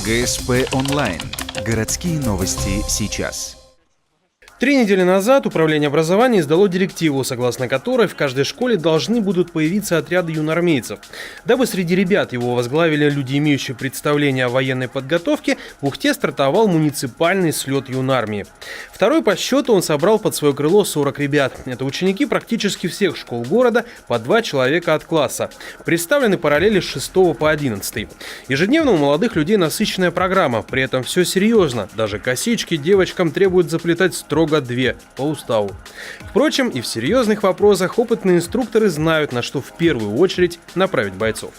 ГСП онлайн. Городские новости сейчас. 3 недели назад Управление образования издало директиву, согласно которой в каждой школе должны будут появиться отряды юноармейцев. Дабы среди ребят его возглавили люди, имеющие представление о военной подготовке, в Ухте стартовал муниципальный слет юнармии. Второй по счету он собрал под свое крыло 40 ребят. Это ученики практически всех школ города, по 2 человека от класса. Представлены параллели с 6 по 11. Ежедневно у молодых людей насыщенная программа, при этом все серьезно. Даже косички девочкам требуют заплетать строго 2 по уставу. Впрочем, и в серьезных вопросах опытные инструкторы знают, на что в первую очередь направить бойцов.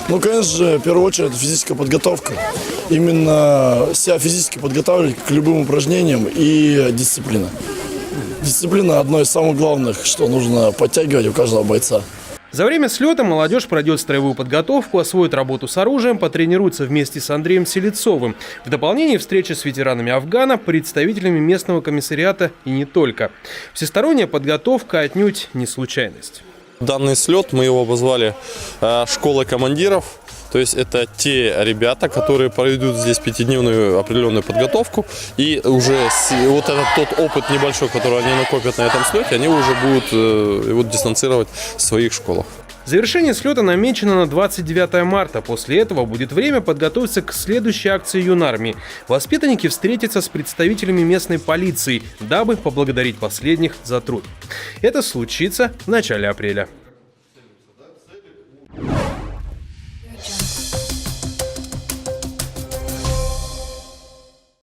Конечно же, в первую очередь физическая подготовка. Именно себя физически подготавливать к любым упражнениям и дисциплина. Дисциплина – одно из самых главных, что нужно подтягивать у каждого бойца. За время слета молодежь пройдет строевую подготовку, освоит работу с оружием, потренируется вместе с Андреем Селецовым. В дополнение встречи с ветеранами Афгана, представителями местного комиссариата и не только. Всесторонняя подготовка отнюдь не случайность. Данный слет мы его обозвали «Школа командиров». То есть это те ребята, которые пройдут здесь 5-дневную определенную подготовку. И уже вот этот тот опыт небольшой, который они накопят на этом слете, они уже будут его дистанцировать в своих школах. Завершение слета намечено на 29 марта. После этого будет время подготовиться к следующей акции юнармии. Воспитанники встретятся с представителями местной полиции, дабы поблагодарить последних за труд. Это случится в начале апреля.